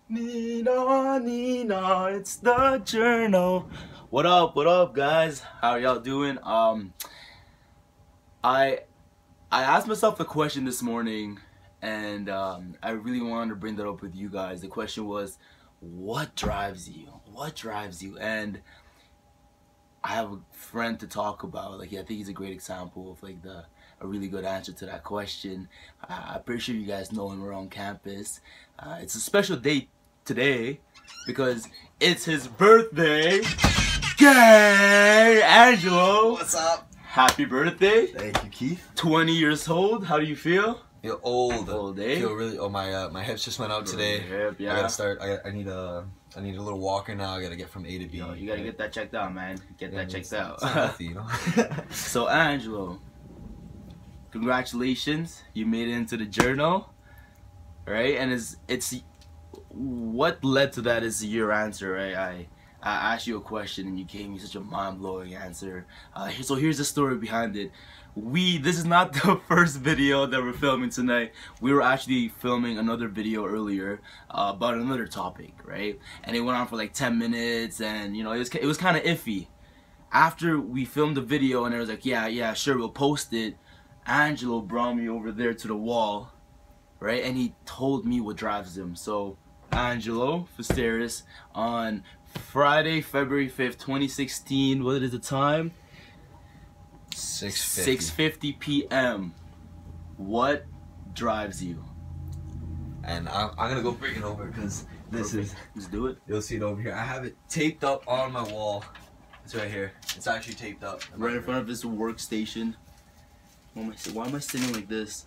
Nina, Nina, it's the journal. What up, guys? How y'all doing? I asked myself a question this morning, and I really wanted to bring that up with you guys. The question was, what drives you? What drives you? And I have a friend to talk about. Like, yeah, I think he's a great example of like a really good answer to that question. I'm pretty sure you guys know him. We're on campus. It's a special day today because it's his birthday. Yay, Angelo! What's up? Happy birthday! Thank you, Keith. 20 years old. How do you feel? Feel old. Old, eh? Feel really. Oh, my hips just went out today. Hip, yeah. I gotta start. I need a little walker now. I gotta get from A to B. Yo, you gotta get that checked out, man. Get that checked out. It's not healthy, you know. So, Angelo, congratulations! You made it into the journal, right? And it's what led to that is your answer, right? I asked you a question and you gave me such a mind-blowing answer. So here's the story behind it. This is not the first video that we're filming tonight. We were actually filming another video earlier about another topic, right? And it went on for like 10 minutes, and you know it was kind of iffy. After we filmed the video and it was like, yeah, sure, we'll post it, Angelo brought me over there to the wall, right? And he told me what drives him. So Angelo Fousteris on Friday, February 5th, 2016. What is the time? 6:50 p.m. What drives you? And I'm gonna go bring it over because this is. Let's do it. You'll see it over here. I have it taped up on my wall. It's right here. It's actually taped up. Right in front of this workstation. Why am I sitting like this?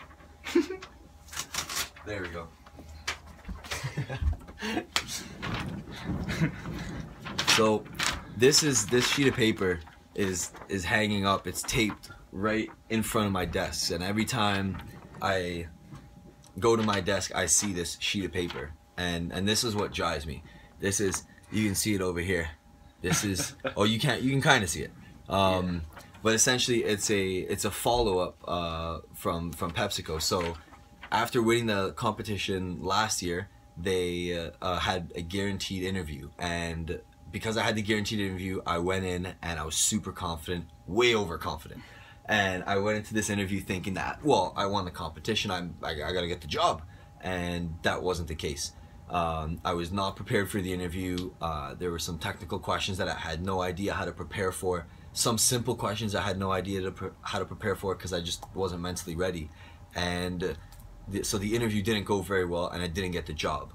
There we go. So this sheet of paper is hanging up. It's taped right in front of my desk, and every time I go to my desk I see this sheet of paper, and this is what drives me. This is, you can see it over here. This is oh, you can kind of see it. But essentially it's a follow-up from PepsiCo. So after winning the competition last year, they had a guaranteed interview, and because I had the guaranteed interview, I went in and I was super confident, way overconfident. And I went into this interview thinking that, well, I won the competition, I gotta get the job. And that wasn't the case. I was not prepared for the interview. There were some technical questions that I had no idea how to prepare for. Some simple questions I had no idea how to prepare for because I just wasn't mentally ready. And so the interview didn't go very well, and I didn't get the job.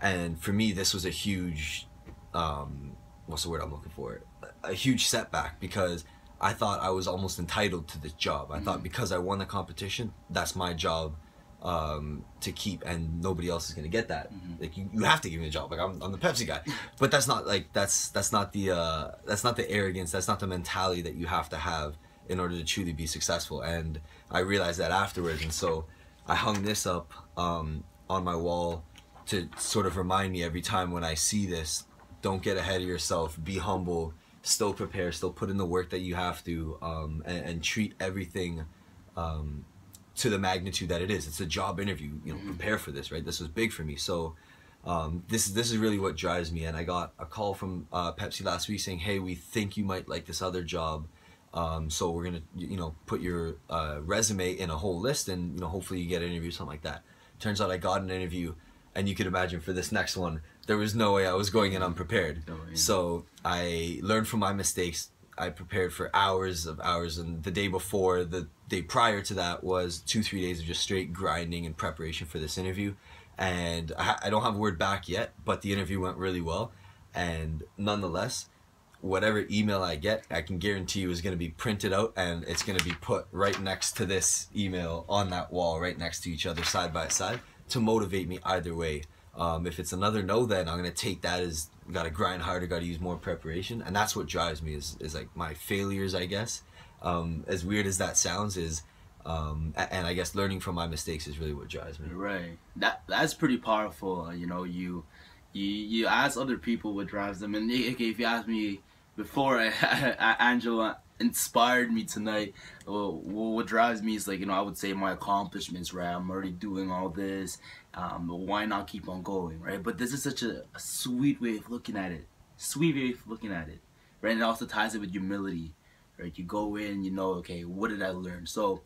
And for me, this was a huge, what's the word I'm looking for? A huge setback, because I thought I was almost entitled to this job. I thought because I won the competition, that's my job to keep, and nobody else is gonna get that. Like you have to give me a job. Like I'm the Pepsi guy. But that's not like that's not the arrogance. That's not the mentality that you have to have in order to truly be successful. And I realized that afterwards, and so I hung this up on my wall to sort of remind me every time when I see this, don't get ahead of yourself, be humble, still prepare, still put in the work that you have to, and treat everything to the magnitude that it is. It's a job interview, you know, prepare for this, right? This was big for me. So this is really what drives me. And I got a call from Pepsi last week saying, hey, we think you might like this other job. So we're gonna, you know, put your resume in a whole list, and you know, hopefully you get an interview, something like that. Turns out I got an interview, and you could imagine for this next one, there was no way I was going in unprepared. So I learned from my mistakes. I prepared for hours, and the day before, the day prior to that was 2-3 days of just straight grinding and preparation for this interview. And I don't have a word back yet, but the interview went really well. And nonetheless, whatever email I get, I can guarantee you is going to be printed out, and it's going to be put right next to this email on that wall, right next to each other, side by side, to motivate me either way. If it's another no, then I'm going to take that as gotta grind harder, gotta use more preparation. And that's what drives me, is like my failures, I guess. As weird as that sounds, is and I guess learning from my mistakes is really what drives me. Right. That's pretty powerful. You know, you ask other people what drives them, and if you ask me before, Angelo, inspired me tonight. What drives me is, like, I would say my accomplishments, right? I'm already doing all this. Why not keep on going, right? But this is such a sweet way of looking at it. Sweet way of looking at it, right? And it also ties it with humility, right? You go in, okay, what did I learn? So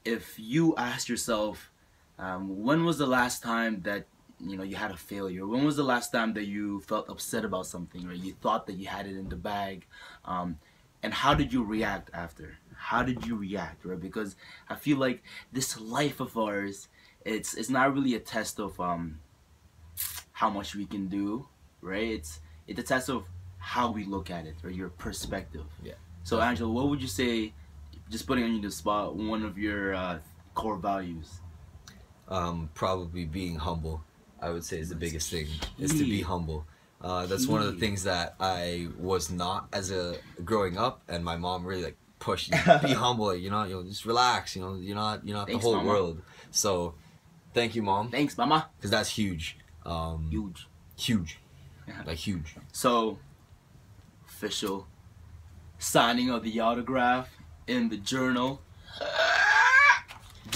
if you ask yourself, when was the last time that you had a failure? When was the last time that you felt upset about something, or you thought that you had it in the bag? And how did you react after? How did you react, right? Because I feel like this life of ours, it's not really a test of how much we can do, right? It's a test of how we look at it, or your perspective. Yeah. So Angelo, what would you say, just putting on you the spot, one of your core values? Probably being humble, I would say, is the biggest thing, is to be humble. That's one of the things that I was not as a growing up, and my mom really like pushed, be humble, just relax, you're not Thanks, the whole Mama. world. So thank you, Mom. Thanks, Mama. Because that's huge. Huge. Like huge. So, official signing of the autograph in the journal.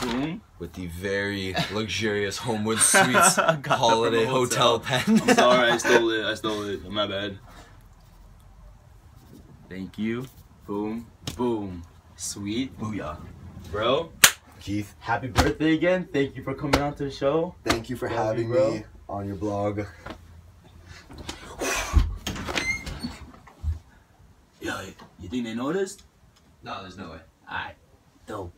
Boom. With the very luxurious Homewood Suites holiday from the hotel pen. I'm sorry, I stole it. My bad. Thank you. Boom. Boom. Sweet. Booyah. Bro, Keith, happy birthday again. Thank you for coming on to the show. thank you for Love having you, bro. me on your blog. Yo, you think they noticed? No, there's no way. Alright. Dope.